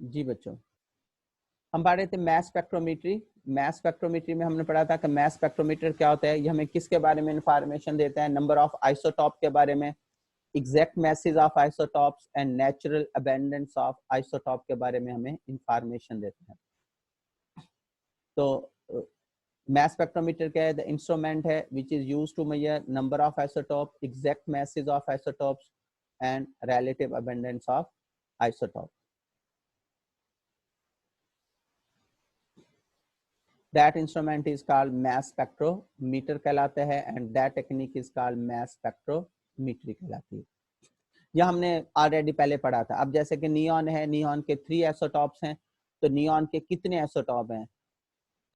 जी बच्चों, हम पढ़ रहे थे मैस स्पेक्ट्रोमेट्री। मैस स्पेक्ट्रोमेट्री में हमने पढ़ा था कि मैस स्पेक्ट्रोमीटर क्या होता है। ये हमें किसके बारे में इंफॉर्मेशन देता है? नंबर ऑफ आइसोटॉप के बारे में, exact masses of isotopes and natural abundance of isotope के बारे में हमें इंफॉर्मेशन देता है। तो मैस स्पेक्ट्रोमीटर क्या है? द इंस्ट्रूमेंट है which is used to measure number of isotope, exact masses of isotopes and relative abundance of isotope. That instrument is called mass spectrometer कहलाता है and that technique is called mass spectrometry कहलाती है। यह हमने already पहले पढ़ा था। अब जैसे कि नियॉन है, नियॉन के 3 आइसोटॉप्स हैं, तो नियॉन के कितने आइसोटॉप हैं?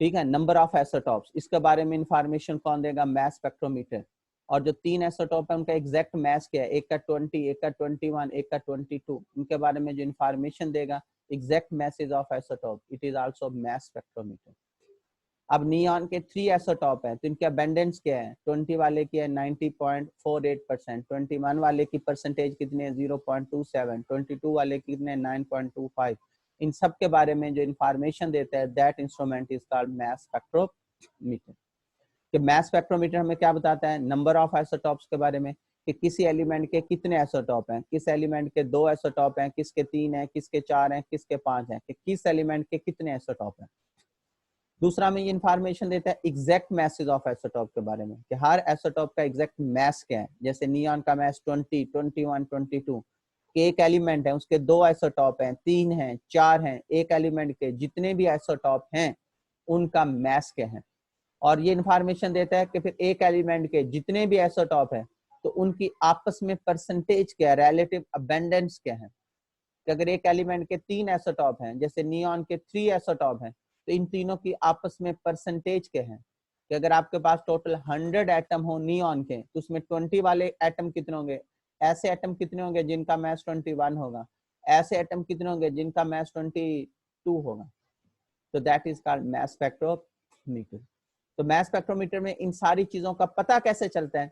ठीक है, नंबर ऑफ आइसोटॉप्स, इसके बारे में इंफॉर्मेशन कौन देगा? Mass spectrometer. और जो 3 आइसोटॉप है उनका एग्जैक्ट मैस क्या है? एक का 20, एक का 21, एक का 22, उनके बारे में जो इंफॉर्मेशन देगा exact masses of isotope, it is also mass spectrometer. अब नियॉन के 3 आइसोटॉप हैं, तो इनके अबेंडेंस क्या है? 20 वाले की है 90.48%, 21 वाले की परसेंटेज कितने है? 0.27, 22 वाले की कितने? 9.25। इन सब के बारे में जो इंफॉर्मेशन देता है that instrument is called mass spectrometer. कि मैस स्पेक्ट्रोमीटर हमें क्या बताता है? नंबर ऑफ आइसोटॉप्स के बारे में, कि किसी एलिमेंट के कितने आइसोटॉप हैं, किस एलिमेंट के 2 आइसोटॉप हैं, किसके 3 हैं, किसके 4 हैं, किसके 5 हैं, कि किस एलिमेंट के कितने आइसोटॉप हैं। दूसरा में ये इंफॉर्मेशन देता है एग्जैक्ट मैसेज ऑफ आइसोटॉप के बारे में, कि हर आइसोटॉप का एग्जैक्ट मैस क्या है। जैसे नियॉन का मैस 20, 21, 22, कि एक एलिमेंट है उसके 2 आइसोटॉप हैं, 3 हैं, 4 हैं, एक एलिमेंट के जितने भी आइसोटॉप हैं उनका मैस क्या है। और ये इंफॉर्मेशन देता है कि फिर एक एलिमेंट के जितने भी आइसोटॉप हैं तो उनकी आपस में परसेंटेज क्या है, रिलेटिव अबेंडेंस क्या है। कि अगर एक एलिमेंट के 3 आइसोटॉप हैं, जैसे नियॉन के 3 आइसोटॉप हैं, तो इन तीनों की आपस में परसेंटेज क्या है। कि अगर आपके पास टोटल 100 एटम हो नियॉन के, तो उसमें 20 वाले एटम कितने होंगे? ऐसे एटम कितने होंगे जिनका मैस 21 होगा, ऐसे एटम कितने होंगे जिनका मैस 22 होगा। तो that is called mass spectrometer. तो मैस स्पेक्ट्रोमीटर में इन सारी चीजों का पता कैसे चलता है?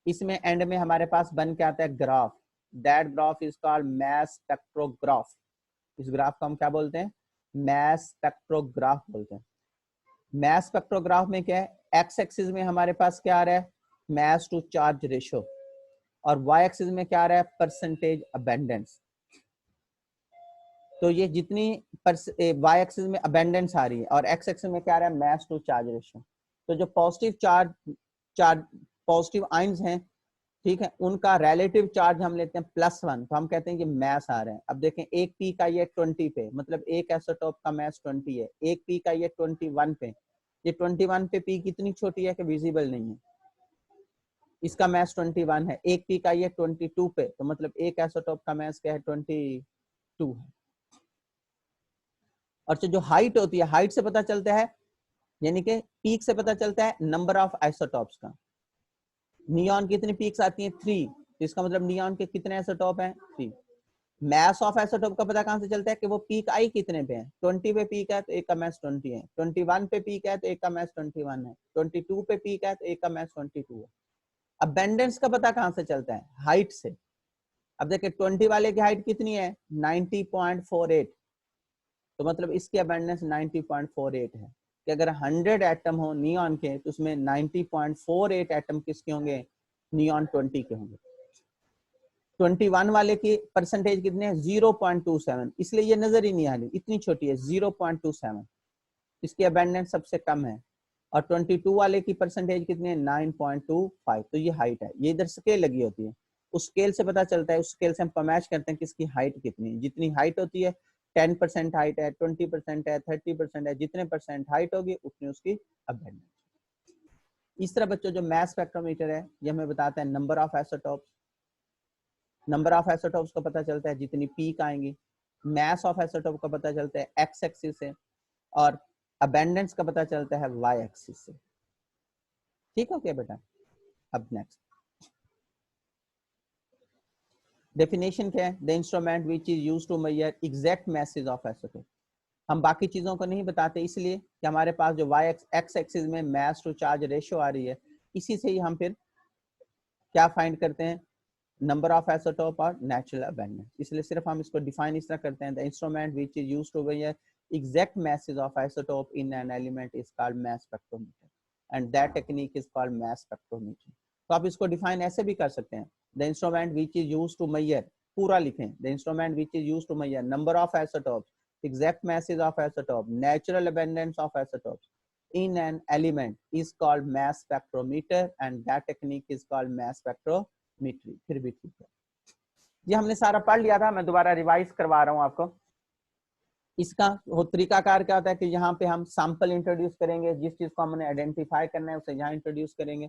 इसमें एंड में हमारे पास बन के आता है graph. That graph is called mess spectrograph. इस ग्राफ को हम क्या बोलते हैं? मैस स्पेक्ट्रोग्राफ बोलते हैं। मैस स्पेक्ट्रोग्राफ में क्या है? एक्स एक्सिस में हमारे पास क्या आ रहा है? Mass to charge ratio. और वाई एक्सिस में क्या आ रहा है? Percentage abundance. तो ये जितनी वाई एक्सिस में अबेंडेंस आ रही है और एक्स एक्सिस में क्या आ रहा है? Mass to charge ratio. तो जो पॉजिटिव आयंस हैं, ठीक है, उनका रिलेटिव चार्ज हम लेते हैं +1, तो हम कहते हैं कि मैस आ रहे हैं। अब देखें, एक पी का ये 20 पे, मतलब एक आइसोटॉप का मैस 20 है। एक पी का ये 21 पे, ये 21 पे पी कितनी छोटी है कि विजिबल नहीं है, इसका मैस 21 है। एक पी का ये 22 पे, तो मतलब एक आइसोटॉप का मैस क्या है? 22 है। और जो हाइट होती है, हाइट से पता चलता है, यानी कि पीक से पता चलता है नंबर ऑफ आइसोटॉप्स का। नियॉन कितनी पीक्स आती हैं? 3, तो इसका मतलब नियॉन के कितने आइसोटॉप हैं? 3। मैस ऑफ आइसोटॉप का पता कहां से चलता है? कि वो पीक आई कितने पे है। 20 पे पीक है तो एक का मैस 20 है, 21 पे पीक है तो एक का मैस 21 है, 22 पे पीक है तो एक का मैस 22 है। अबेंडेंस का पता कहां से चलता है? हाइट से। अब देखिए 20 वाले की हाइट कितनी है? 90.48, तो मतलब इसकी अबेंडेंस 90.48 है। कि अगर 100 एटम हो नियॉन के, तो उसमें 90.48 एटम किसके होंगे? नियॉन 20 के होंगे। 21 वाले की परसेंटेज कितने हैं? 0.27, इसलिए ये नजर ही नहीं आ रही, इतनी छोटी है 0.27, इसकी अबेंडेंस सबसे कम है। और 22 वाले की परसेंटेज कितनी है? 9.25, तो ये हाइट है। ये इधर स्केल लगी होती है, उस स्केल से पता चलता है, उस स्केल से हम मैच करते हैं किसकी हाइट कितनी है। जितनी हाइट होती है, 10% हाइट है, 20% है, 30% है, जितने परसेंट हाइट होगी उतनी उसकी अबेंडेंस। इस तरह बच्चों जो मैस स्पेक्ट्रोमीटर है ये हमें बताता है number of isotopes. Number of isotopes का पता चलता है जितनी पीक आएंगी। मैस ऑफ आइसोटॉप का पता चलता है एक्स एक्सिस से, और अबेंडेंस का पता चलता है वाई एक्सिस से। ठीक हो क्या बेटा? अब नेक्स्ट डेफिनेशन क्या है? The instrument which is used to measure exact masses of isotope. हम बाकी चीजों को नहीं बताते, इसलिए कि हमारे पास जो वाई एक्स एक्सिस में मैस टू चार्ज रेशियो आ रही है, इसी से ही हम फिर क्या फाइंड करते हैं? नंबर ऑफ आइसोटोप और नेचुरल अबेंडेंस। इसलिए सिर्फ हम इसको डिफाइन इस तरह करते हैं, the instrument which is used to measure exact masses of isotope in an element is called mass spectrometer and that technique is called mass spectrometry। तो आप इसको डिफाइन ऐसे भी कर सकते हैं, the instrument which is used to measure, पूरा लिखें, the instrument which is used to measure number of isotopes, exact masses of isotope, natural abundance of isotopes in an element is called mass spectrometer and that technique is called mass spectrometry। फिर भी ठीक है, ये हमने सारा पढ़ लिया था, मैं दोबारा रिवाइज करवा रहा हूं आपको। इसका तरीकाकार क्या होता है कि यहाँ पे हम सैंपल इंट्रोड्यूस करेंगे, जिस चीज को हमने आइडेंटिफाई करना है उसे यहाँ इंट्रोड्यूस करेंगे।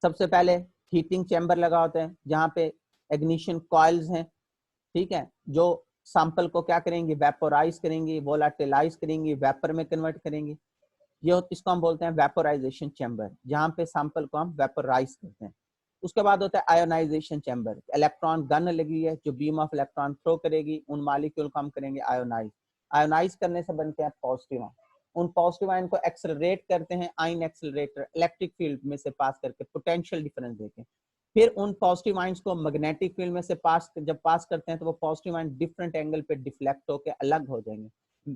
सबसे पहले हीटिंग चैम्बर लगा होता है जहाँ पे इग्निशन कॉइल्स हैं, ठीक है, जो सैंपल को क्या करेंगे, वेपोराइज करेंगे, वोलाटिलाइज करेंगे, वेपर में कन्वर्ट करेंगे। ये इसको हम बोलते हैं वेपोराइजेशन चैम्बर, जहाँ पे सैंपल को हम वेपोराइज करते हैं। उसके बाद होता है आयोनाइजेशन चैम्बर, इलेक्ट्रॉन गन लगी है जो बीम ऑफ इलेक्ट्रॉन थ्रो करेगी, उन मॉलिक्यूल को हम करेंगे आयोनाइज। आयोनाइज करने से बनते हैं पॉजिटिव आयन, उन पॉजिटिव आयन को एक्सेलरेट करते हैं आयन एक्सेलरेटर, इलेक्ट्रिक फील्ड में से पास करके पोटेंशियल डिफरेंस देके, फिर उन पॉजिटिव आयंस को मैग्नेटिक फील्ड में से जब पास करते हैं तो वो पॉजिटिव आयन डिफरेंट एंगल पे डिफ्लेक्ट होकर अलग हो जाएंगे,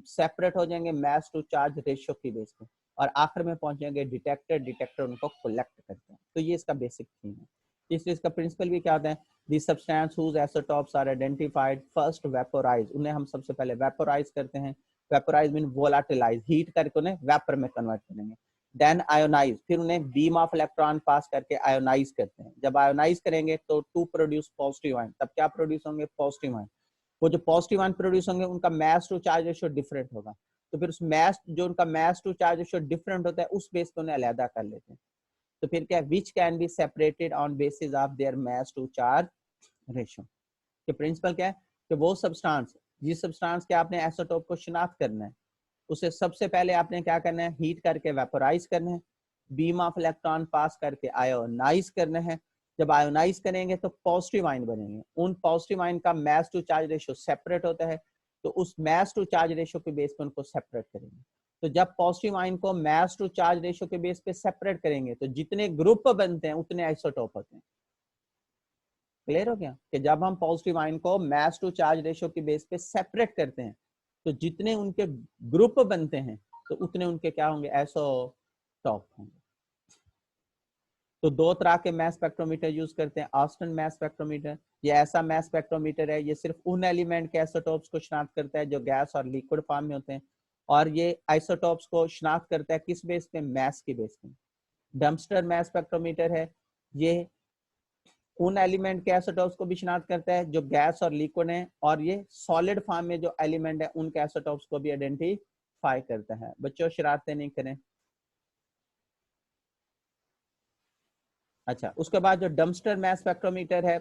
सेपरेट हो जाएंगे मास टू चार्ज रेशियो की बेस पे, और आखिर में पहुंचेंगे डिटेक्टर, डिटेक्टर उनको कलेक्ट करते हैं। तो ये इसका बेसिक थीम है। इसलिए इसका प्रिंसिपल भी क्या होता है, the substance whose isotopes are identified first vaporise, उन्हें हम सबसे पहले वेपोराइज करते हैं, वेपोराइज मीन वोलाटिलाइज, हीट करके उन्हें वेपर में कन्वर्ट करेंगे, देन आयोनाइज, फिर उन्हें बीम ऑफ इलेक्ट्रॉन पास करके आयोनाइज करते हैं। जब आयोनाइज करेंगे तो टू प्रोड्यूस पॉजिटिव आयन, तब क्या प्रोड्यूस होंगे, पॉजिटिव आयन। वो जो पॉजिटिव आयन प्रोड्यूस होंगे उनका मास टू चार्ज रेशियो डिफरेंट होगा, तो फिर उस मास, जो उनका मास टू चार्ज रेशियो डिफरेंट होता है, उस बेस पे उन्हें अलग कर लेते हैं। तो फिर क्या, which can be separated on basis of their mass to charge ratio. कि प्रिंसिपल क्या है कि वो सब्सटेंस, जिस सब्सटेंस के आपने आइसोटोप को शिनाख्त करना है, उसे सबसे पहले आपने क्या करना है, हीट करके वेपोराइज करना है, बीम ऑफ इलेक्ट्रॉन पास करके आयोनाइज करना है। जब आयोनाइज करेंगे तो पॉजिटिव आयन बनेंगे, उन पॉजिटिव आयन का मास टू चार्ज रेशियो सेपरेट होता है, तो उस मास टू चार्ज रेशियो के बेस पे उनको सेपरेट करेंगे। तो जब पॉजिटिव आयन को मास टू चार्ज रेशियो के बेस पे सेपरेट करेंगे तो जितने ग्रुप बनते हैं उतने आइसोटोप होते हैं। क्लियर हो गया कि जब हम पॉजिटिव आयन को मास टू चार्ज रेशियो के बेस पे सेपरेट करते हैं तो जितने उनके ग्रुप बनते हैं तो उतने उनके क्या होंगे, आइसोटोप होंगे। तो दो तरह के मास स्पेक्ट्रोमीटर यूज करते हैं, ऑस्टन मास स्पेक्ट्रोमीटर, ये ऐसा मास स्पेक्ट्रोमीटर है, ये सिर्फ उन एलिमेंट के आइसोटोप्स को शिनाख्त करता है जो गैस और लिक्विड फॉर्म में होते हैं, और ये आइसोटोप्स को शिनाख्त करता है किस बेस पे, मास के बेस पे। डम्स्टर मास स्पेक्ट्रोमीटर है, ये उन एलिमेंट के आइसोटोप्स को भी शिनाख्त करता है जो गैस और लिक्विड है, और ये सॉलिड फॉर्म में जो एलिमेंट है उनके आइसोटोप्स को भी आइडेंटिफाई करता है। बच्चों शरारतें नहीं करें। अच्छा, उसके बाद जो डम्स्टर मास स्पेक्ट्रोमीटर है,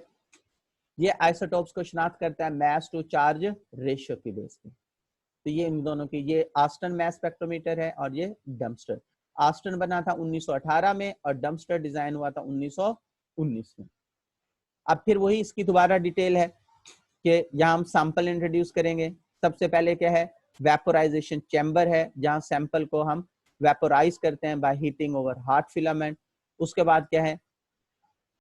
ये आइसोटोप्स को शिनाख्त करता है मास टू चार्ज रेशियो की बेस पे। तो ये इन दोनों की, ये ऑस्टन मास स्पेक्ट्रोमीटर है और ये डम्स्टर। ऑस्टन बना था 1918 में और डम्स्टर डिजाइन हुआ था 1919 में। अब फिर वही इसकी दोबारा डिटेल है कि यहाँ हम सैंपल इंट्रोड्यूस करेंगे। सबसे पहले क्या है, वेपोराइजेशन चैम्बर है जहाँ सैंपल को हम वेपोराइज करते हैं by heating over hot filament. उसके बाद क्या है,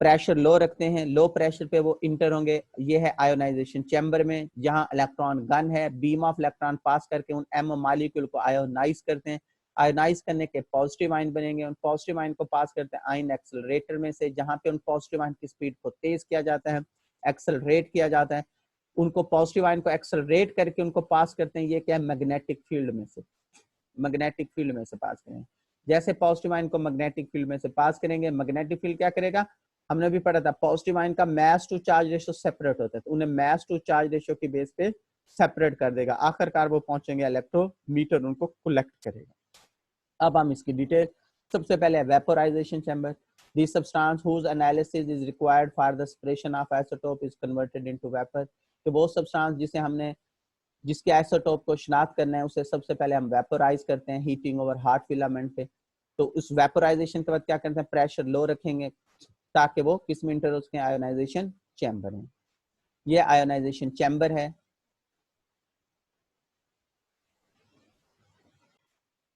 प्रेशर लो रखते हैं, लो प्रेशर पे वो इंटर होंगे, ये है आयोनाइजेशन चैम्बर में जहां इलेक्ट्रॉन गन है, बीम ऑफ इलेक्ट्रॉन पास करके उन एम मॉलिक्यूल को आयोनाइज करते हैं। आयोनाइज करने के पॉजिटिव आयन बनेंगे, उन पॉजिटिव आयन को पास करते हैं आयन एक्सेलरेटर में से, जहां पे उन पॉजिटिव आयन की स्पीड को तेज किया जाता है, एक्सेलरेट किया जाता है। उनको पॉजिटिव आयन को एक्सेलरेट करके उनको पास करते हैं, ये क्या है, मैग्नेटिक फील्ड में से, मैग्नेटिक फील्ड में से पास करेंगे। जैसे पॉजिटिव आयन को मैग्नेटिक फील्ड में से पास करेंगे, मैग्नेटिक फील्ड क्या करेगा, हमने भी पढ़ा था, पॉजिटिव आयन का मास टू चार्ज रेशियो सेपरेट होता है, तो उन्हें मास टू चार्ज रेशियो की बेस पे सेपरेट कर देगा, आखिरकार वो पहुंचेंगे इलेक्ट्रोमीटर, उनको कलेक्ट करेगा। अब हम इसकी डिटेल, सबसे पहले vaporisation chamber, the substance whose analysis is required for the separation of isotope is converted into vapor। तो वो सब्सटेंस जिसे हमने, जिसके आइसोटोप को शिनाख्त करना है, उसे सबसे पहले हम वेपोराइज करते हैं हीटिंग ओवर हॉट फिलामेंट पे। तो उस वेपोराइजेशन के बाद क्या करते हैं, प्रेशर लो रखेंगे ताकि वो किस में इंटर हो सके, आयोनाइजेशन चैम्बर में। ये आयोनाइजेशन चैम्बर है,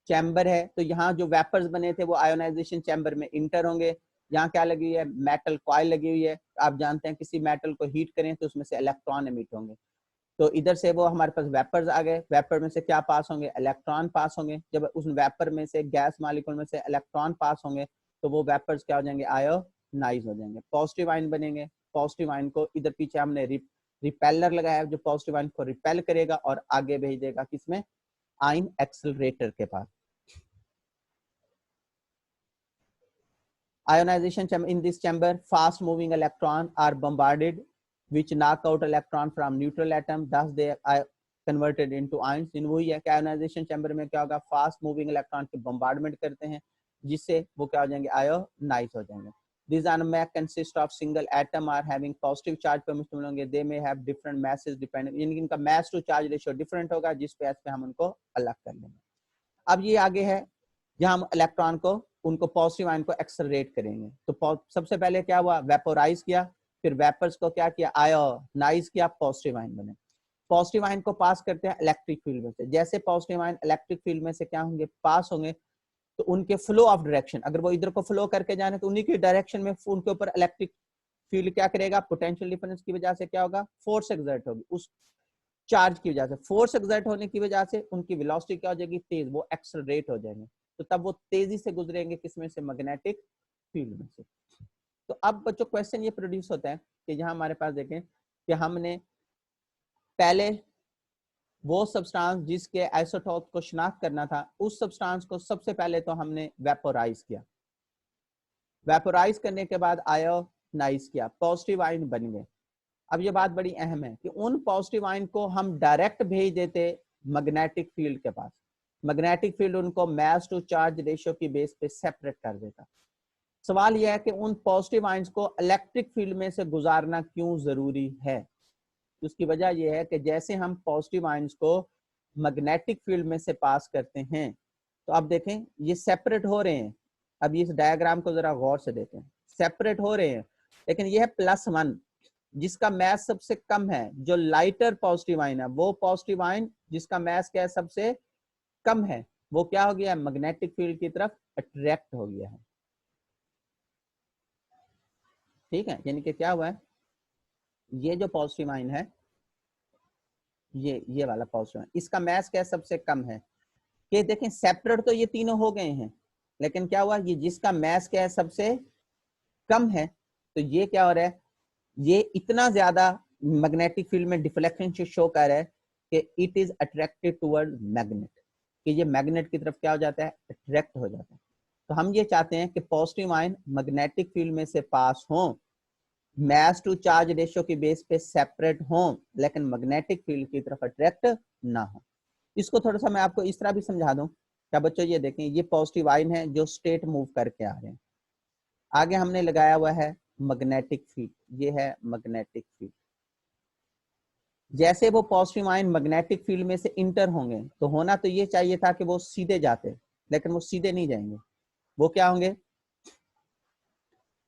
चैम्बर है, तो यहाँ जो वेपर्स बने थे वो आयोनाइजेशन चैम्बर में इंटर होंगे, यहाँ क्या लगी हुई है, मेटल कॉइल लगी हुई है। आप जानते हैं किसी मेटल को हीट करें तो उसमें से इलेक्ट्रॉन एमिट होंगे, तो इधर से वो हमारे पास वेपर्स आ गए, वेपर में से क्या पास होंगे, इलेक्ट्रॉन पास होंगे। जब उस वेपर में से, गैस मॉलिक्यूल में से इलेक्ट्रॉन पास होंगे तो वो वेपर्स क्या हो जाएंगे, आयोनाइज हो जाएंगे, पॉजिटिव आयन बनेंगे। पॉजिटिव आयन को इधर पीछे हमने रिपेलर लगाया जो पॉजिटिव आयन को रिपेल करेगा और आगे भेज देगा किसमें, आयन एक्सेलरेटर के पास। Ionization in this chamber, fast moving electrons are bombarded which knock out electron from neutral atom, thus they are converted into ions। इन वही है कि आयोनाइजेशन चैम्बर में क्या होगा, फास्ट मूविंग इलेक्ट्रॉन की बम्बार्डमेंट करते हैं जिससे वो क्या हो जाएंगे, आयोनाइज हो जाएंगे। These anomers consist of single atom are having positive charge पर मुश्तमिल होंगे, they may have different masses depending, इनका mass to charge ratio different होगा जिस पे हम उनको अलग कर लेंगे। अब ये आगे है जहां हम इलेक्ट्रॉन को, उनको पॉजिटिव आयन को एक्सेलरेट करेंगे। तो सबसे पहले क्या हुआ, वेपोराइज किया, फिर वेपर्स को क्या किया, आयोनाइज किया, पॉजिटिव आयन बने। पॉजिटिव आयन को पास करते हैं इलेक्ट्रिक फील्ड में से, जैसे पॉजिटिव आयन इलेक्ट्रिक फील्ड में से क्या होंगे, पास होंगे, तो उनके फ्लो ऑफ डायरेक्शन, अगर वो इधर को फ्लो करके जाने तो उन्हीं की डायरेक्शन में उनके ऊपर इलेक्ट्रिक फील्ड क्या करेगा, पोटेंशियल डिफरेंस की वजह से क्या होगा, फोर्स एक्सर्ट होगी, उस चार्ज की वजह से, फोर्स एक्सर्ट होने की वजह से उनकी वेलोसिटी क्या हो जाएगी, तेज, वो एक्सेलरेट हो जाएंगे, तो तब वो तेजी से गुजरेंगे किसमें से, मैग्नेटिक फील्ड में से। तो अब बच्चों क्वेश्चन ये प्रोड्यूस होता है कि जहां हमारे पास देखें कि हमने पहले वो सब्सटेंस जिसके आइसोटोप को शिनाख्त करना था, उस सब्सटेंस को सबसे पहले तो हमने वेपोराइज किया, वेपोराइज करने के बाद आयोनाइज किया, पॉजिटिव आयन बन गए। अब ये बात बड़ी अहम है कि उन पॉजिटिव आयन को हम डायरेक्ट भेज देते मैग्नेटिक फील्ड के पास, मैग्नेटिक फील्ड उनको मास टू चार्ज रेशियो की बेस पे सेपरेट कर देता। सवाल यह है कि उन पॉजिटिव आयंस को इलेक्ट्रिक फील्ड में से गुजारना क्यों जरूरी है। उसकी वजह यह है कि जैसे हम पॉजिटिव आयंस को मैग्नेटिक फील्ड में से पास करते हैं, तो अब देखें ये सेपरेट हो रहे हैं। अब इस डायग्राम को जरा गौर से देखें, सेपरेट हो रहे हैं, लेकिन यह है +1 जिसका मैस सबसे कम है, जो लाइटर पॉजिटिव आयन है, वो पॉजिटिव आयन जिसका मैस क्या है, सबसे कम है, वो क्या हो गया, मैग्नेटिक फील्ड की तरफ अट्रैक्ट हो गया है। ठीक है, यानी कि क्या हुआ है, ये जो पॉजिटिव आयन है, ये वाला पॉजिटिव आयन, इसका मैस क्या है, सबसे कम है। कि देखें सेपरेट तो ये तीनों हो गए हैं, लेकिन क्या हुआ, ये जिसका मैस क्या है, सबसे कम है, तो ये क्या हो रहा है, ये इतना ज्यादा मैग्नेटिक फील्ड में डिफ्लेक्शन शो कर रहा है कि it is attracted toward magnet, कि ये मैग्नेट की तरफ क्या हो जाता है, अट्रैक्ट हो जाता है। तो हम ये चाहते हैं कि पॉजिटिव आयन मैग्नेटिक फील्ड में से पास हो, मैस टू चार्ज रेशियो की बेस पे सेपरेट हो, लेकिन मैग्नेटिक फील्ड की तरफ अट्रैक्ट ना हो। इसको थोड़ा सा मैं आपको इस तरह भी समझा दूं। क्या बच्चों, ये देखें, ये पॉजिटिव आयन है जो स्टेट मूव करके आ रहे हैं, आगे हमने लगाया हुआ है मैग्नेटिक फील्ड, ये है मैग्नेटिक फील्ड। जैसे वो पॉजिटिव आयन मैग्नेटिक फील्ड में से इंटर होंगे, तो होना तो ये चाहिए था कि वो सीधे जाते, लेकिन वो सीधे नहीं जाएंगे, वो क्या होंगे,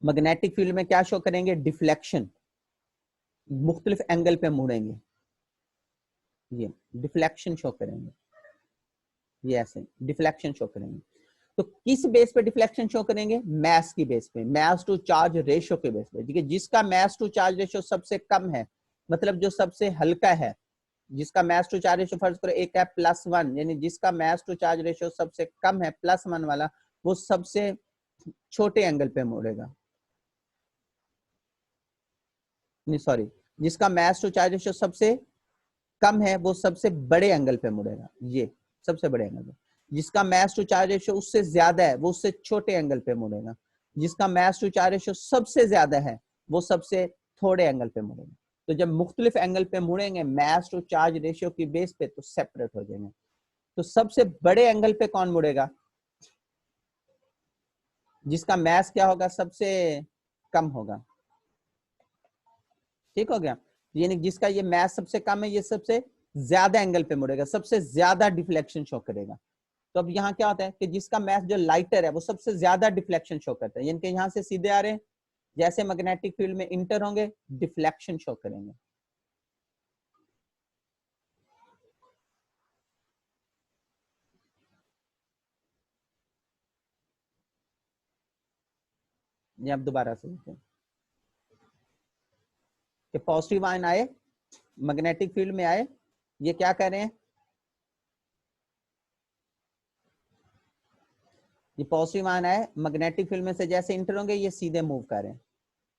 मैग्नेटिक फील्ड में क्या शो करेंगे, डिफ्लेक्शन, मुख्तलिफ एंगल पे मुड़ेंगे, ये डिफ्लेक्शन शो करेंगे, ये ऐसे डिफ्लेक्शन शो करेंगे। तो किस बेस पे डिफ्लेक्शन शो करेंगे, मैस की बेस पे, मैस टू चार्ज रेशियो के बेस पे। देखिए जिसका मैस टू चार्ज रेशियो सबसे कम है, मतलब जो सबसे हल्का है, जिसका मैस टू चार्ज रेशियो फर्ज करो एक है +1, यानी जिसका मैस टू चार्ज रेशियो सबसे कम है, +1 वाला, वो सबसे छोटे एंगल पे मुड़ेगा, नहीं सॉरी, जिसका मैस टू चार्ज रेशियो सबसे कम है वो सबसे बड़े एंगल पे मुड़ेगा, ये सबसे बड़े एंगल पे। जिसका मैस टू चार्ज रेशियो उससे ज्यादा है वो उससे छोटे एंगल पे मुड़ेगा। जिसका मैस टू चार्ज रेशियो सबसे ज्यादा है वो सबसे थोड़े एंगल पे मुड़ेगा। तो जब मुख्तलिफ एंगल पे मुड़ेंगे मैस टू चार्ज रेशियो की बेस पे, तो सेपरेट हो जाएंगे। तो सबसे बड़े एंगल पे कौन मुड़ेगा, जिसका मैस क्या होगा, सबसे कम होगा। ठीक हो गया, यानी जिसका ये मैस सबसे कम है ये सबसे ज्यादा एंगल पे मुड़ेगा, सबसे ज्यादा डिफ्लेक्शन शो करेगा। तो अब यहाँ क्या होता है कि जिसका मैस जो लाइटर है वो सबसे ज्यादा डिफ्लेक्शन शो करता है, यानी कि यहाँ से सीधे आ रहे हैं, जैसे मैग्नेटिक फील्ड में इंटर होंगे डिफ्लेक्शन शो करेंगे। ये अब दोबारा से लिखते हैं कि पॉजिटिव आयन आए, मैग्नेटिक फील्ड में आए, ये क्या कर रहे हैं, ये पॉजिटिव आयन आए मैग्नेटिक फील्ड में से जैसे इंटर होंगे ये सीधे मूव कर रहे हैं,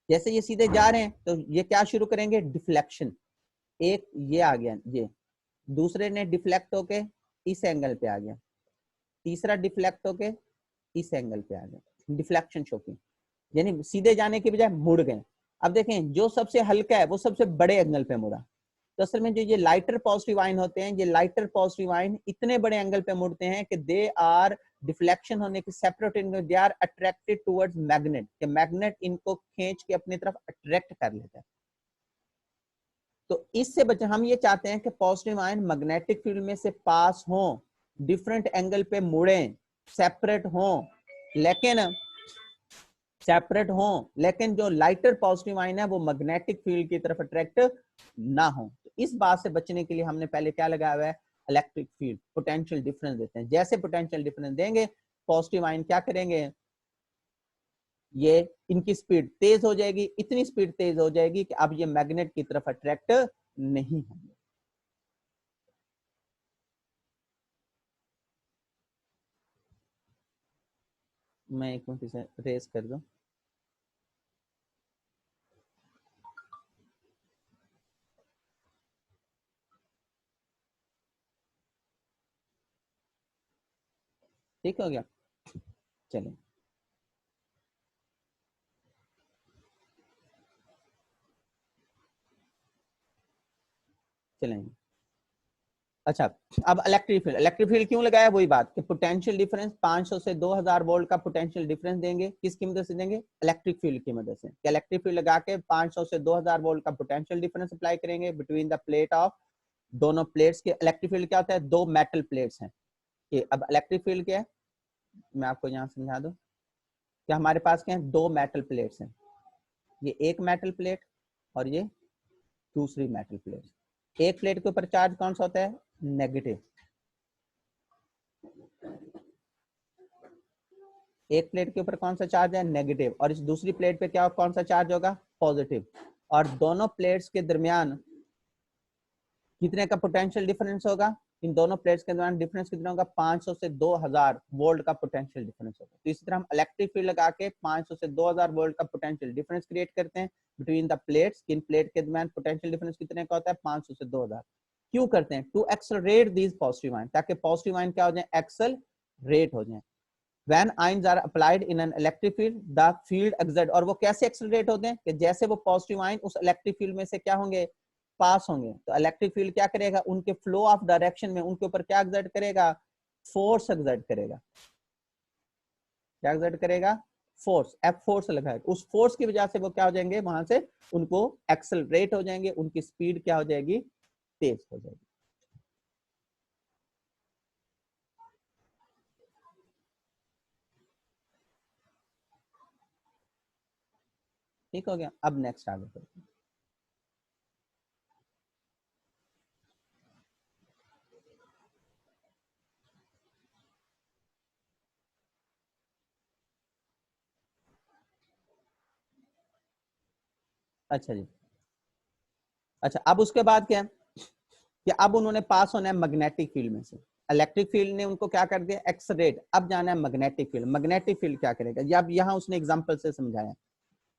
जैसे ये सीधे जा रहे हैं तो ये क्या शुरू करेंगे, डिफ्लेक्शन। एक ये आ गया, ये दूसरे ने डिफ्लेक्ट होके इस एंगल पे आ गया, तीसरा डिफ्लेक्ट होके इस एंगल पे आ गया, डिफ्लेक्शन शोकिंग, यानी सीधे जाने के बजाय मुड़ गए। अब देखें जो सबसे हल्का है वो सबसे बड़े एंगल पे मुड़ा, तो असल में जो ये लाइटर पॉजिटिव आयन होते हैं, ये लाइटर पॉजिटिव आयन इतने बड़े एंगल पे मुड़ते हैं कि दे आर डिफ्लेक्शन होने की separate, they are attracted towards magnet, कि मैग्नेट इनको खींच के अपनी तरफ अट्रैक्ट कर लेता है। तो इससे बचे हम ये चाहते हैं कि पॉजिटिव आयन मैग्नेटिक फील्ड में से पास हो, डिफरेंट एंगल पे मुड़े, सेपरेट हो, लेकिन जो लाइटर पॉजिटिव आयन है वो मैग्नेटिक फील्ड की तरफ अट्रैक्ट ना हो। तो इस बात से बचने के लिए हमने पहले क्या लगाया हुआ है, इलेक्ट्रिक फील्ड, पोटेंशियल डिफरेंस देते हैं। जैसे पोटेंशियल डिफरेंस देंगे पॉजिटिव आयन क्या करेंगे, ये इनकी स्पीड तेज हो जाएगी, इतनी स्पीड तेज हो जाएगी कि अब ये मैग्नेट की तरफ अट्रैक्ट नहीं होंगे। मैं एक मिनट इसे रेस कर दूं। ठीक हो गया, चलिए चलेंगे। अच्छा, अब इलेक्ट्रिक फील्ड क्यों लगाया, वही बात कि पोटेंशियल डिफरेंस 500 से 2000 वोल्ट का पोटेंशियल डिफरेंस देंगे, किसकी मदद से देंगे, इलेक्ट्रिक फील्ड की मदद से। इलेक्ट्रिक फील्ड लगा के 500 से 2000 वोल्ट का पोटेंशियल डिफरेंस अप्लाई करेंगे बिटवीन द प्लेट ऑफ, दोनों प्लेट्स के। इलेक्ट्रिक फील्ड क्या होता है, दो मेटल प्लेट्स हैं। कि अब इलेक्ट्रिक फील्ड क्या है, मैं आपको यहाँ समझा दूं कि हमारे पास क्या है, दो मेटल प्लेट्स हैं, ये एक मेटल प्लेट और ये दूसरी मेटल प्लेट। एक प्लेट के ऊपर चार्ज कौन सा होता है, नेगेटिव, एक प्लेट के ऊपर कौन सा चार्ज है, नेगेटिव, और इस दूसरी प्लेट पे क्या कौन सा चार्ज होगा, पॉजिटिव। और दोनों प्लेट्स के दरमियान कितने का पोटेंशियल डिफरेंस होगा, इन दोनों प्लेट्स के दरमियान डिफरेंस कितना होगा, 500 से 2000 वोल्ट का पोटेंशियल डिफरेंस होगा। तो इसी तरह हम इलेक्ट्रिक फील्ड लगा के 500 से 2000 वोल्ट का पोटेंशियल डिफरेंस क्रिएट करते हैं बिटवीन द प्लेट्स। किन प्लेट के दरमियान पोटेंशियल डिफरेंस कितने का होता है, 500 से 2000। क्यों करते हैं, to accelerate these positive ion, ताकि पॉजिटिव आयन क्या हो जाए, एक्सेलरेट हो जाए। When ions are applied in an electric field, the field exert, और वो कैसे एक्सेलरेट होते हैं कि जैसे वो पॉजिटिव आयन उस इलेक्ट्रिक फील्ड में से क्या होंगे, पास होंगे, तो इलेक्ट्रिक फील्ड क्या करेगा, उनके फ्लो ऑफ डायरेक्शन में उनके ऊपर क्या एक्सर्ट करेगा, फोर्स एक्सर्ट करेगा। क्या एक्सर्ट करेगा, फोर्स, एफ फोर्स लगाएगा। उस फोर्स की वजह से वो क्या हो जाएंगे, वहां से उनको एक्सेलरेट हो जाएंगे, उनकी स्पीड क्या हो जाएगी, तेज हो जाएगी। ठीक हो गया, अब नेक्स्ट आगे बढ़ते हैं। अच्छा जी, अच्छा अब उसके बाद क्या है कि अब उन्होंने पास होना है मैग्नेटिक फील्ड में से। इलेक्ट्रिक फील्ड ने उनको क्या कर दिया, एक्सरेट, अब जाना है मैग्नेटिक फील्ड। मैग्नेटिक फील्ड क्या करेगा, ये अब यहाँ उसने एग्जांपल से समझाया।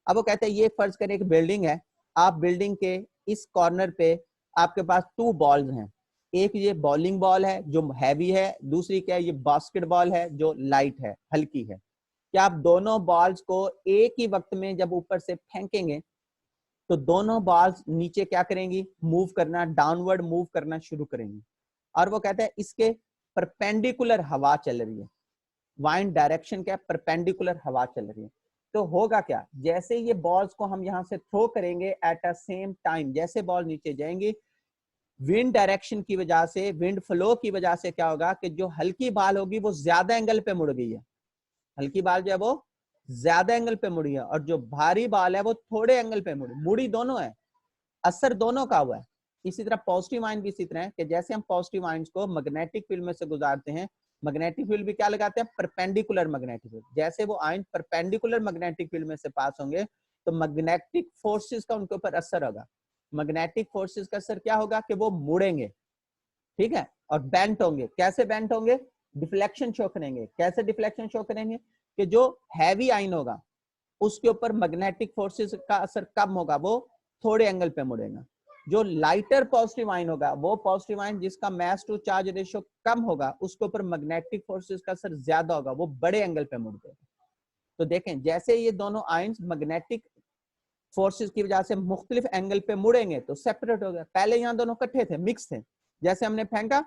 अब वो कहते हैं ये फर्ज करें एक बिल्डिंग है, आप बिल्डिंग के इस कॉर्नर पे आपके पास टू बॉल्स हैं, एक ये बॉलिंग बॉल है जो हैवी है, दूसरी क्या है, ये बास्केटबॉल है जो लाइट है, हल्की है। क्या आप दोनों बॉल्स को एक ही वक्त में जब ऊपर से फेंकेंगे तो दोनों बॉल्स नीचे क्या करेंगी, मूव करना, डाउनवर्ड मूव करना शुरू करेंगी। और वो कहते हैं इसके परपेंडिकुलर हवा चल रही है, वाइंड डायरेक्शन क्या, परपेंडिकुलर हवा चल रही है। तो होगा क्या, जैसे ये बॉल्स को हम यहां से थ्रो करेंगे एट अ सेम टाइम, जैसे बॉल नीचे जाएंगी, विंड डायरेक्शन की वजह से, विंड फ्लो की वजह से क्या होगा कि जो हल्की बॉल होगी वो ज्यादा एंगल पे मुड़ गई है, हल्की बॉल जो है वो ज्यादा एंगल पे मुड़ी है, और जो भारी बॉल है वो थोड़े एंगल पे मुड़ी, मुड़ी दोनों है, असर दोनों का हुआ है। इसी तरह पॉजिटिव आयन भी इसी तरह है कि जैसे हम पॉजिटिव आयंस को मैग्नेटिक फील्ड में से गुजारते हैं मैग्नेटिक फील्ड भी क्या लगाते हैं, परपेंडिकुलर मैग्नेटिक फील्ड। जैसे वो आयन परपेंडिकुलर मैग्नेटिक फील्ड में से पास होंगे तो मैग्नेटिक फोर्सेस का उनके ऊपर असर होगा। मैग्नेटिक फोर्सेस का असर क्या होगा कि वो मुड़ेंगे, ठीक है, और बेंट होंगे। कैसे बेंट होंगे, डिफ्लेक्शन शो करेंगे। कैसे डिफ्लेक्शन शो करेंगे कि जो हैवी आयन होगा उसके ऊपर मैग्नेटिक फोर्सेस का असर कम होगा, वो थोड़े एंगल पे मुड़ेगा। जो लाइटर पॉजिटिव आयन होगा, वो पॉजिटिव आयन जिसका मास टू चार्ज रेशियो कम होगा, उसके ऊपर मैग्नेटिक फोर्सेस का असर ज्यादा होगा, वो बड़े एंगल पे मुड़ जाएगा। तो देखें जैसे ये दोनों आयन्स मैग्नेटिक फोर्सेस की वजह से मुख्तलिफ एंगल पे मुड़ेंगे तो सेपरेट हो गया। पहले यहाँ दोनों इकट्ठे थे, मिक्स थे। जैसे हमने फेंका,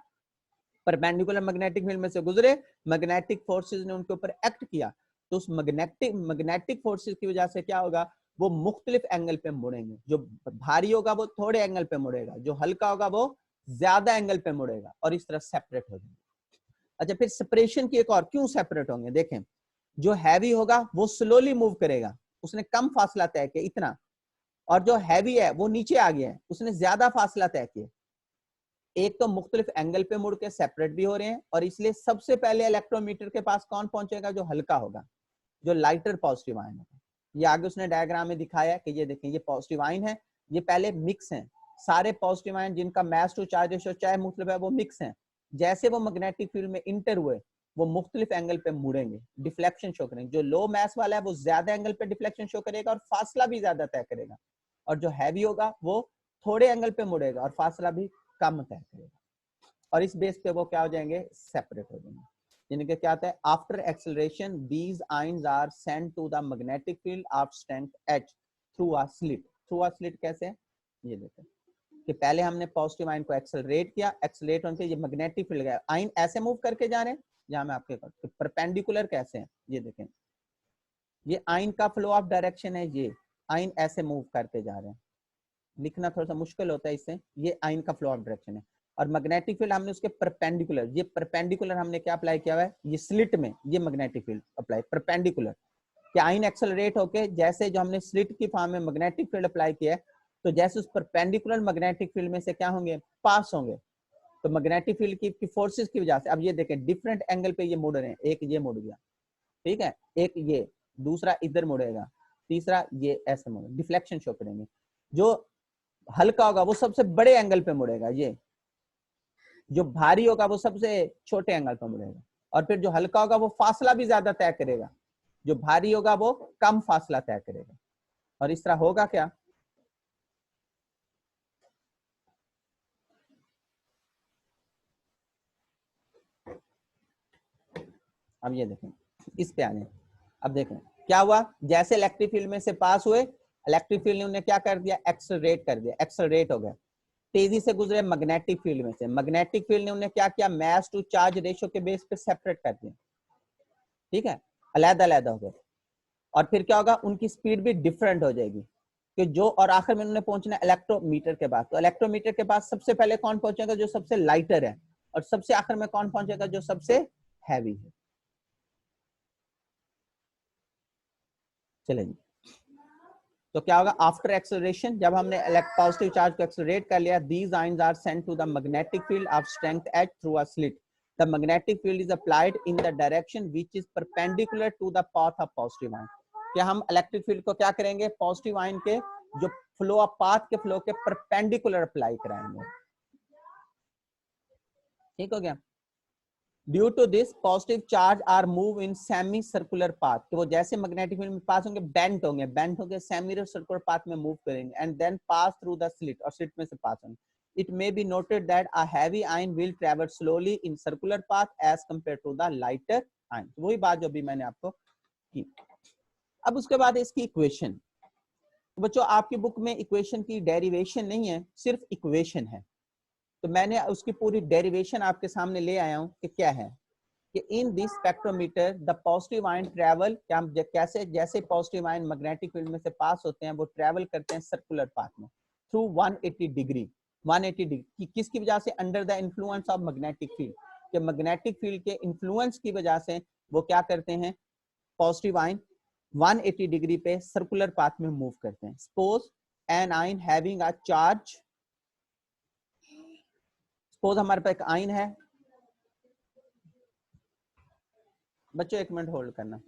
परपेंडिकुलर मैग्नेटिक फील्ड में से गुजरे, मैग्नेटिक फोर्सेस ने उनके ऊपर एक्ट किया, तो उस मैग्नेटिक फोर्सेस की वजह से क्या होगा, वो मुख्तलिफ एंगल पे मुड़ेंगे। जो भारी होगा वो थोड़े एंगल पे मुड़ेगा, जो हल्का होगा वो ज्यादा एंगल पे मुड़ेगा, और इस तरह सेपरेट हो जाएंगे। अच्छा, फिर सेपरेशन की एक और, क्यों सेपरेट होंगे, देखें जो हैवी होगा वो स्लोली मूव करेगा, उसने कम फासला तय किया इतना, और जो हैवी है वो नीचे आ गया है, उसने ज्यादा फासला तय किया। एक तो मुख्तलिफ एंगल पे मुड़ के सेपरेट भी हो रहे हैं, और इसलिए सबसे पहले इलेक्ट्रोमीटर के पास कौन पहुंचेगा, जो हल्का होगा, जो लाइटर पॉजिटिव आयन होगा। ये आगे उसने डायग्राम में दिखाया कि ये देखें, ये पॉजिटिव आयन है, ये पहले मिक्स हैं, सारे पॉजिटिव आयन जिनका मास टू चार्ज रेशियो चाहे मुख्तलिफ है वो मिक्स हैं। जैसे वो मैग्नेटिक फील्ड में इंटर हुए वो मुख्तलिफ एंगल पे मुड़ेंगे, डिफ्लेक्शन शो करेंगे। जो लो मास वाला है वो ज्यादा एंगल पे डिफ्लेक्शन शो करेगा और फासला भी ज्यादा तय करेगा, और जो हैवी होगा वो थोड़े एंगल पे मुड़ेगा और फासला भी कम तय करेगा, और इस बेस पे वो क्या हो जाएंगे, सेपरेट हो जाएंगे। जिनके क्या आता है, after acceleration these ions are sent to the magnetic field of strength h through a slit. Through a slit कैसे, ये देखें कि पहले हमने पॉजिटिव आयन को एक्सेलरेट किया, एक्सेलरेट होने से ये मैग्नेटिक फील्ड गया, आयन ऐसे मूव करके जा रहे हैं, जहां मैं आपके परपेंडिकुलर कैसे हैं, ये देखें, ये आयन का फ्लो ऑफ डायरेक्शन है, ये आयन ऐसे मूव करके जा रहे हैं, लिखना थोड़ा सा मुश्किल होता है इससे, ये आयन का फ्लो ऑफ डायरेक्शन है। और मैग्नेटिक फील्ड हमने उसके परपेंडिकुलर, ये परपेंडिकुलर हमने क्या अप्लाई किया हुआ है, ये स्लिट में ये मैग्नेटिक फील्ड अप्लाई परपेंडिकुलर, कि आयन एक्सेलरेट होके जैसे जो हमने स्लिट की फॉर्म में मैग्नेटिक फील्ड अप्लाई किया है, तो जैसे उस परपेंडिकुलर मैग्नेटिक फील्ड में से क्या होंगे, पास होंगे, तो मैग्नेटिक फील्ड की फोर्सेस की वजह से, अब ये देखें डिफरेंट एंगल पे ये मुड़ रहे हैं, एक ये मुड़ गया, ठीक है, एक ये, दूसरा इधर मुड़ेगा, तीसरा ये ऐसे मुड़ेगा, डिफ्लेक्शन शो करेंगे। जो हल्का होगा वो सबसे बड़े एंगल पे मुड़ेगा, ये जो भारी होगा वो सबसे छोटे एंगल पे मुड़ेगा, और फिर जो हल्का होगा वो फासला भी ज्यादा तय करेगा, जो भारी होगा वो कम फासला तय करेगा, और इस तरह होगा क्या, अब ये देखें, इस पे आ जाए। अब देखें क्या हुआ, जैसे इलेक्ट्रिक फील्ड में से पास हुए, इलेक्ट्रिक फील्ड ने उन्हें क्या कर दिया, एक्सेलरेट कर दिया, एक्सेलरेट हो गए, तेजी से गुजरे मैग्नेटिक फील्ड में से, मैग्नेटिक फील्ड ने उन्हें क्या किया, मास टू चार्ज रेशियो के बेस पे सेपरेट कर दिया, ठीक है, अलग-अलग हो गए, और फिर क्या होगा, उनकी स्पीड भी डिफरेंट हो जाएगी, कि जो, और आखिर में उन्होंने पहुंचना इलेक्ट्रोमीटर के पास, तो इलेक्ट्रोमीटर के पास सबसे पहले कौन पहुंचेगा, जो सबसे लाइटर है, और सबसे आखिर में कौन पहुंचेगा, जो सबसे हैवी है। चलेंगे, तो क्या होगा, आफ्टर एक्सेलरेशन, जब हमने पॉजिटिव चार्ज को एक्सेलरेट कर लिया, these ions are sent to the magnetic field of strength h through a slit, the magnetic field is applied in the direction which is perpendicular to the path of positive ion. क्या हम electric field को क्या करेंगे, positive ion के जो flow of path के flow के perpendicular apply कराएंगे, ठीक हो गया। Due to this positive charge are move in semi circular path, तो वो जैसे मैग्नेटिक फील्ड में पास होंगे बेंट होंगे सेमी सर्कुलर पाथ में मूव करेंगे, and then pass through the slit, और स्लिट में से पास होंगे। It may be noted that a heavy ion will travel slowly in circular path as compare to the lighter ion. वही बात जो भी मैंने आपको की। अब उसके बाद इसकी इक्वेशन, तो बच्चों आपकी बुक में इक्वेशन की डेरिवेशन नहीं है, सिर्फ इक्वेशन है, तो मैंने उसकी पूरी डेरिवेशन आपके सामने ले आया हूं कि क्या है, कि in this spectrometer the positive ion travel, क्या हम कैसे, जैसे पॉजिटिव आयन मैग्नेटिक फील्ड में से पास होते हैं वो ट्रैवल करते हैं सर्कुलर पाथ में थ्रू 180 डिग्री, 180 डिग्री किसकी वजह से, under the influence of magnetic field, कि मैग्नेटिक फील्ड के इन्फ्लुएंस की वजह से वो क्या करते हैं, पॉजिटिव आयन 180 डिग्री पे सर्कुलर पाथ में मूव करते हैं। Suppose an ion having a charge, suppose हमारे पास एक आयन है, बच्चों 1 मिनट होल्ड करना।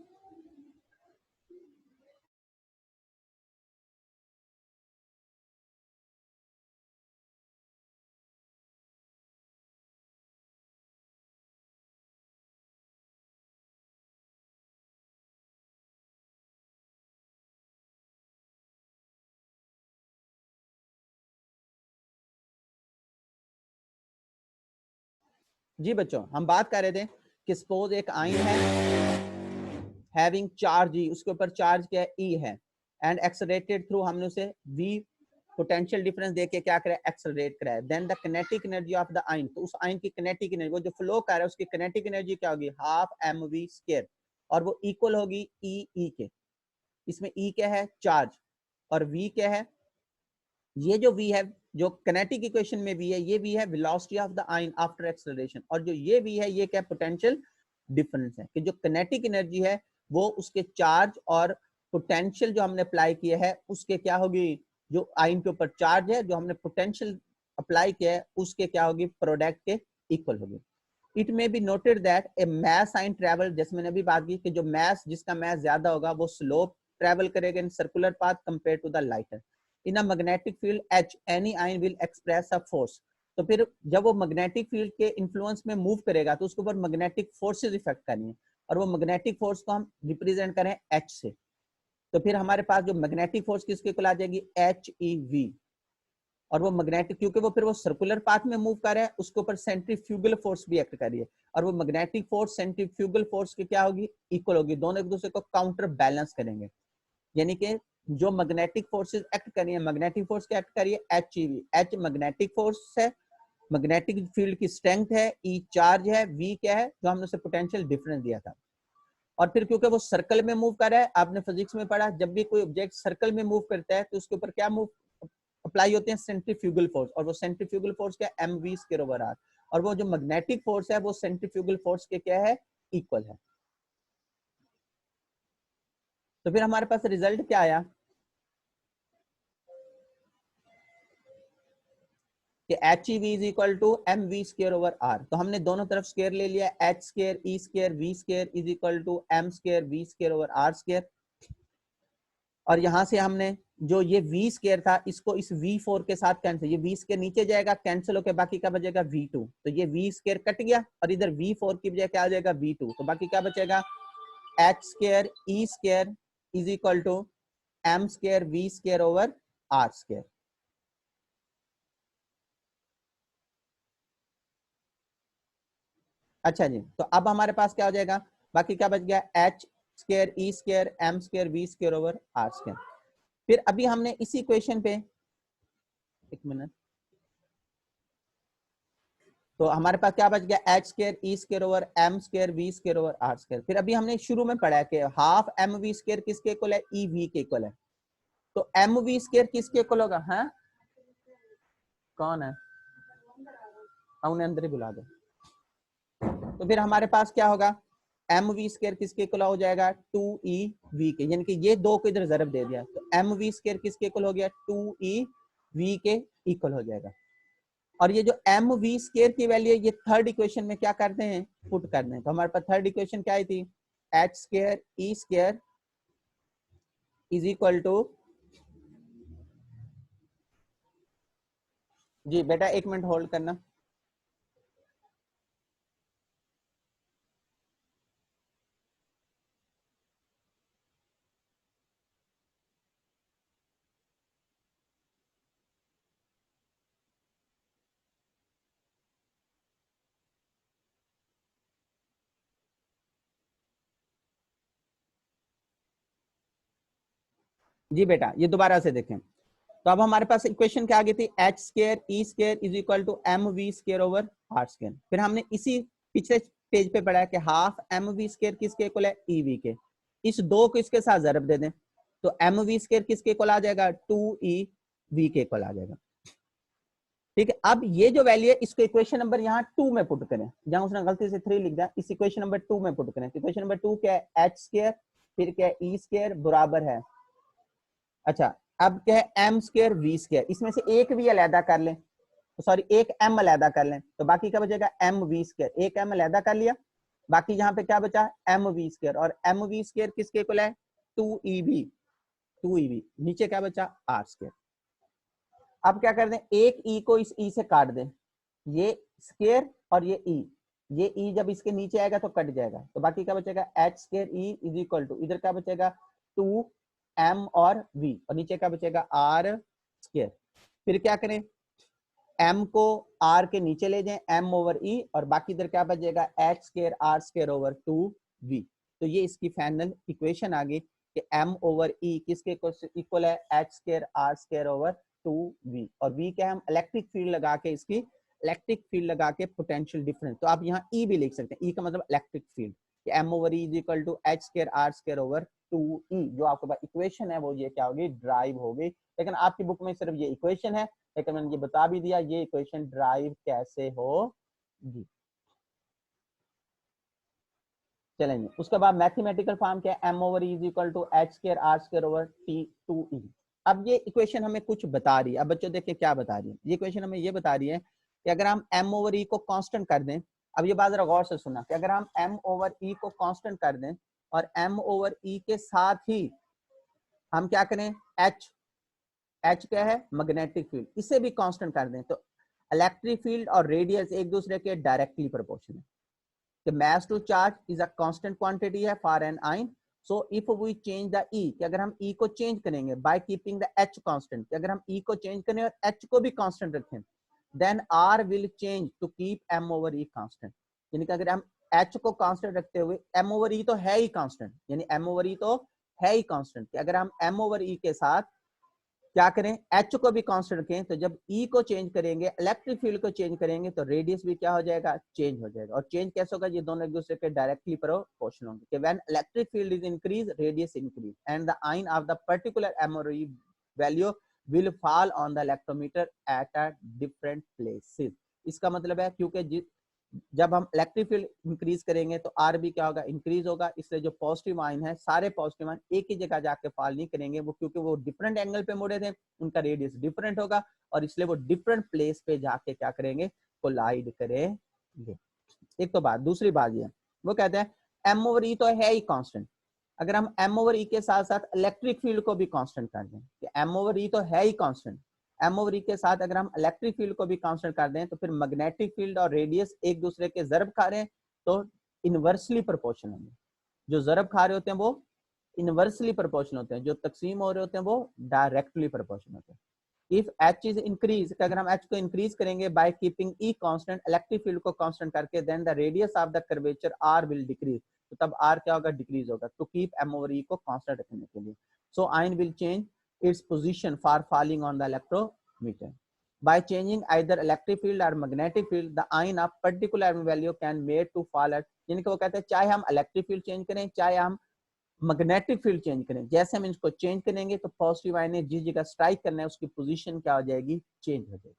जी बच्चों, हम बात कर रहे थे कि सपोज एक आयन है हैविंग चार्ज ई, उसके ऊपर चार्ज क्या है, ई है, एंड एक्सेलरेटेड थ्रू, हमने उसे वी पोटेंशियल डिफरेंस देके क्या करा, एक्सेलरेट कराया। Then the kinetic energy of the ion, तो उस आयन की किनेटिक एनर्जी, वो जो फ्लो कर रहा है उसकी किनेटिक एनर्जी क्या होगी, हाफ एम वी स्क्वायर, और वो इक्वल होगी ई के। इसमें ई क्या है, चार्ज, और वी क्या है, ये जो v है, जो किनेटिक इक्वेशन में v है, ये v है velocity of the ion after acceleration, और जो ये v है, ये क्या पोटेंशियल डिफरेंस है, कि जो किनेटिक एनर्जी है वो उसके चार्ज और पोटेंशियल जो हमने अप्लाई किया है उसके क्या होगी, जो आयन के ऊपर चार्ज है, जो हमने पोटेंशियल अप्लाई किया है उसके क्या होगी, प्रोडक्ट के इक्वल होगी। It may be noted that A mass ion travel, जैसे मैंने अभी बात की कि जो मास, जिसका मास ज्यादा होगा वो स्लोप ट्रेवल करेगा in circular path compare to the lighter. In a magnetic field H, any ion will express a force. तो फिर जब वो मैग्नेटिक फील्ड के इन्फ्लुएंस में मूव करेगा तो उसके ऊपर मैग्नेटिक फोर्सेस इफेक्ट करनी है, और वो मैग्नेटिक फोर्स को हम रिप्रेजेंट करें एच से। तो फिर हमारे पास जो मैग्नेटिक फोर्स किसके इक्वल आ जाएगी, एच ई वी। और वो मैग्नेटिक, क्योंकि वो फिर वो सर्कुलर पाथ में मूव कर रहा है, उसके ऊपर सेंट्रीफ्यूगल फोर्स भी एक्ट कर रही है, और वो मैग्नेटिक फोर्स सेंट्रीफ्यूगल फोर्स की क्या होगी, इक्वल होगी, दोनों एक दूसरे को काउंटर बैलेंस करेंगे। यानी कि जो मैग्नेटिक फोर्सेस एक्ट कर रही है, मैग्नेटिक फोर्स क्या एक्ट कर रही है, H E we, H magnetic force है, मैग्नेटिक फील्ड की स्ट्रेंथ है, ई चार्ज है, वी क्या है, जो हमने उसे पोटेंशियल डिफरेंस दिया था। और फिर क्योंकि वो सर्कल में मूव कर रहा है, आपने फिजिक्स में पढ़ा, जब भी कोई ऑब्जेक्ट सर्कल में मूव करता है तो उसके ऊपर क्या मूव अप्लाई होते हैं, सेंट्रीफ्यूगल फोर्स, और वो सेंट्रीफ्यूगल फोर्स क्या, M V square over R, और वो जो मैग्नेटिक फोर्स है वो सेंट्रीफ्यूगल फोर्स के क्या है, इक्वल है। तो फिर हमारे पास रिजल्ट क्या आया कि H E V is equal to M V square over R. तो हमने दोनों तरफ स्क्वायर ले लिया, H square E square V square is equal to M square V square over R square. और यहां से हमने जो ये v स्क्वायर था इसको इस v4 के साथ कैंसिल, ये v स्क्वायर नीचे जाएगा कैंसिल होकर बाकी क्या बचेगा, v2। तो ये v स्क्वायर कट गया और इधर v4 की बजाय क्या आ जाएगा, v2। तो बाकी क्या बचेगा, h square e square is equal to m square v square over r square. अच्छा जी, तो अब हमारे पास क्या हो जाएगा, बाकी क्या बच गया, h square e square m square v square over r square. फिर अभी हमने इसी इक्वेशन पे, एक मिनट, तो हमारे पास क्या बच गया, H square E square over M square V square over R square. फिर अभी हमने शुरू में पढ़ा कि हाफ एम वी स्क्वायर किसके इक्वल है, ई वी के इक्वल है। तो एम वी स्क्वायर किसके इक्वल होगा, हाँ कौन है, उन्हें अंदर ही बुला दो। तो फिर हमारे पास क्या होगा, एम वी स्क्वायर किसके इक्वल हो जाएगा, टू ई वी के, यानी कि ये दो को इधर जरब दे दिया, तो एम वी स्क्वायर किसके इक्वल हो गया, टू ई वी के इक्वल हो जाएगा। और ये जो एम वी स्क्वायर की वैल्यू है ये थर्ड इक्वेशन में क्या करते हैं, पुट करते हैं। तो हमारे पास थर्ड इक्वेशन क्या आई थी, H square E square is equal to, जी बेटा 1 मिनट होल्ड करना। जी बेटा ये दोबारा से देखें, तो अब हमारे पास इक्वेशन क्या आ गई थी, H square E square is equal to M V square over R square. फिर हमने इसी पिछले पेज पे पढ़ा है कि हाफ एम वी स्क्वायर किसके इक्वल है, ई वी के। इस दो को इसके साथ जरब दे दें तो एम वी स्क्वायर किसके इक्वल आ जाएगा, टू ई वी के इक्वल आ जाएगा। ठीक है, अब ये जो वैल्यू है इसको इक्वेशन नंबर यहाँ 2 में पुट करें, जहां उसने गलती से 3 लिख दिया, इस इक्वेशन नंबर 2 में पुट करें। इक्वेशन नंबर 2 क्या है, एच स्क्वायर फिर क्या है ई स्क्वायर बराबर है, अच्छा अब क्या है एम स्क्वायर वी स्क्वायर, इसमें से एक भी अलहदा कर लें, सॉरी एक एम अलहदा कर लें, तो बाकी क्या बचेगा, एम वी स्क्वायर, एक एम अलहदा कर लिया बाकी यहाँ पे क्या बचा, एम वी स्केयर, और एम वी स्केयर किसके इक्वल है, 2EV, 2EV, नीचे क्या बचा, आर स्केयर। अब क्या कर दें, एक ई को इस ई से काट दें, ये स्केयर और ये ई, ये ई जब इसके नीचे आएगा तो कट जाएगा, तो बाकी क्या बचेगा, H square E is equal to, इधर क्या बचेगा, 2M और V, और नीचे क्या बचेगा, आर स्केयर। फिर क्या करें, M को R के नीचे ले जाएं, M ओवर E, और बाकी इधर क्या बचेगा, H square R square over 2V। तो ये इसकी फाइनल इक्वेशन आ गई कि M ओवर E किसके इक्वल है, H square R square over 2V, और V क्या है, हम इलेक्ट्रिक फील्ड लगा के इसकी इलेक्ट्रिक फील्ड लगा के पोटेंशियल डिफरेंस, तो आप यहाँ E भी लिख सकते हैं, E का मतलब इलेक्ट्रिक फील्ड, कि M over E is equal to H square R square over 2E। जो आपके पास इक्वेशन है वो ये क्या होगी, ड्राइव होगी। लेकिन आपकी बुक में सिर्फ ये इक्वेशन है, लेकिन मैंने ये बता भी दिया ये इक्वेशन ड्राइव कैसे होगी। चलेंगे उसके बाद मैथमेटिकल फॉर्म क्या है, M over is equal to H square R square over T 2E। अब ये इक्वेशन हमें कुछ बता रही है, अब बच्चों देखिए क्या बता रही है, ये इक्वेशन हमें ये बता रही है कि अगर हम एम ओवर ई को कांस्टेंट कर दें, अब ये बात जरा गौर से सुना, कि अगर हम एम ओवर ई को कांस्टेंट कर दें और एम ओवर ई के साथ ही हम क्या करें, एच, एच क्या है, मैग्नेटिक फील्ड, इसे भी कांस्टेंट कर दें, तो इलेक्ट्रिक फील्ड और रेडियस एक दूसरे के डायरेक्टली प्रोपोर्शनल है। The mass to charge is a constant quantity है for an ion. So if we change the E, कि अगर हम E को चेंज करेंगे by keeping the H constant, कि अगर हम E को चेंज करें और H को भी constant रखें, then R will change to keep M over E constant। यानी कि अगर हम H को constant रखते हुए, M over E तो है ही constant, यानी M over E तो है ही constant, कि अगर हम M over E के साथ क्या करें, एच को भी कांस्टेंट रखें, तो जब ई को चेंज करेंगे, इलेक्ट्रिक फील्ड को चेंज करेंगे, तो रेडियस भी क्या हो जाएगा, चेंज हो जाएगा। और चेंज कैसे होगा, ये दोनों एक दूसरे के डायरेक्टली प्रोपोर्शनल होंगे, कि when electric field is increase, radius increase, and the ion of the particular MoE value will fall on the electrometer at a different places. इसका मतलब है क्योंकि जब हम इलेक्ट्रिक फील्ड इंक्रीज करेंगे तो आर भी क्या होगा, इंक्रीज होगा, इसलिए जो पॉजिटिव आयन है, सारे पॉजिटिव आयन एक ही जगह जाके फॉल नहीं करेंगे, वो क्योंकि वो डिफरेंट एंगल पे मुड़े थे, उनका रेडियस डिफरेंट होगा, और इसलिए वो डिफरेंट प्लेस पे जाके क्या करेंगे, कोलाइड करेंगे। एक तो बात, दूसरी बात ये वो कहते हैं एम ओवर ई तो है ही कांस्टेंट, अगर हम एम ओवर ई के साथ साथ इलेक्ट्रिक फील्ड को भी कांस्टेंट कर दें, कि एम ओवर ई तो है ही कांस्टेंट, एम ओवर ई के साथ अगर हम इलेक्ट्रिक फील्ड को भी कांस्टेंट कर दें, तो फिर मैग्नेटिक फील्ड और रेडियस एक दूसरे के ज़रब खा रहे हैं, तो इनवर्सली प्रोपोर्शनल होंगे। जो ज़रब खा रहे होते हैं वो इनवर्सली प्रोपोर्शनल होते हैं, जो तकसीम हो रहे होते हैं वो डायरेक्टली प्रोपोर्शनल होते हैं। इफ एच इज इंक्रीज, अगर हम एच को इंक्रीज करेंगे by keeping E constant, electric field को कांस्टेंट करके, then the radius of the curvature R will decrease, तो तब आर क्या होगा, डिक्रीज होगा, to keep M over E को कांस्टेंट रखने के लिए। So ion will change its position for falling on the electrometer by changing either electric field or magnetic field, the ion of particular value can made to fall at, यानी कि वो कहते हैं चाहे हम इलेक्ट्रिक फील्ड चेंज करें चाहे हम मैग्नेटिक फील्ड चेंज करें, जैसे हम इसको चेंज करेंगे तो पॉजिटिव आयन ने जिस जगह स्ट्राइक करना है उसकी पोजीशन क्या हो जाएगी, चेंज हो जाएगी।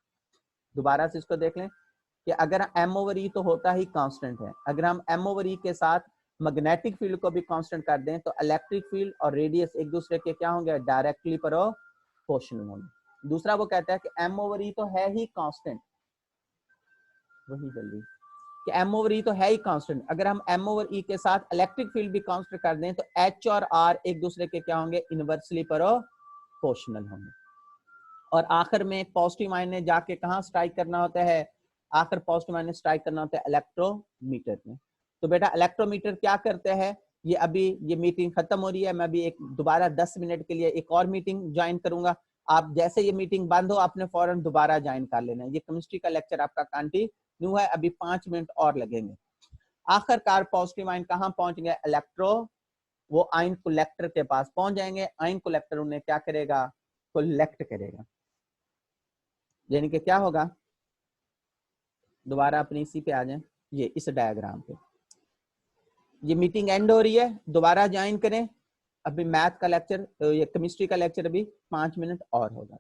दोबारा से इसको देख लें कि अगर एम ओवर ई तो होता ही कांस्टेंट है, अगर हम एम ओवर ई के साथ मैग्नेटिक फील्ड को भी कांस्टेंट कर दें, तो इलेक्ट्रिक फील्ड और रेडियस एक दूसरे के क्या होंगे, डायरेक्टली प्रोपोर्शनल होंगे। दूसरा वो कहता है कि एम ओवर ई तो है ही कांस्टेंट, वही जल्दी, कि एम ओवर ई तो है ही कांस्टेंट, अगर हम एम ओवर ई के साथ इलेक्ट्रिक फील्ड भी कांस्टेंट कर दें, तो एच और आर एक दूसरे के क्या होंगे, इनवर्सली प्रोपोर्शनल होंगे। और आखिर में पॉजिटिव आयन ने जाके कहाँ स्ट्राइक करना होता है, आखिर पॉजिटिव आयन ने स्ट्राइक करना होता है इलेक्ट्रोमीटर में। तो बेटा इलेक्ट्रोमीटर क्या करते हैं, ये अभी ये मीटिंग खत्म हो रही है, मैं अभी एक दोबारा 10 मिनट के लिए एक और मीटिंग ज्वाइन करूंगा, आप जैसे ये मीटिंग बंद हो आपने फौरन दोबारा ज्वाइन कर लेना है। ये केमिस्ट्री का लेक्चर आपका कंटिन्यू है, अभी 5 मिनट और लगेंगे। आखिरकार पॉजिटिव आयन कहाँ पहुंच गए, इलेक्ट्रो, वो आयन कलेक्टर के पास पहुंच जाएंगे, आयन कलेक्टर उन्हें क्या करेगा, कलेक्ट करेगा। यानी कि क्या होगा, दोबारा अपनी इसी पे आ जाए, ये इस डायग्राम पे, ये मीटिंग एंड हो रही है, दोबारा ज्वाइन करें, अभी मैथ का लेक्चर, ये केमिस्ट्री का लेक्चर अभी 5 मिनट और होगा।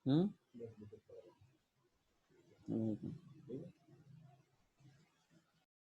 हम्म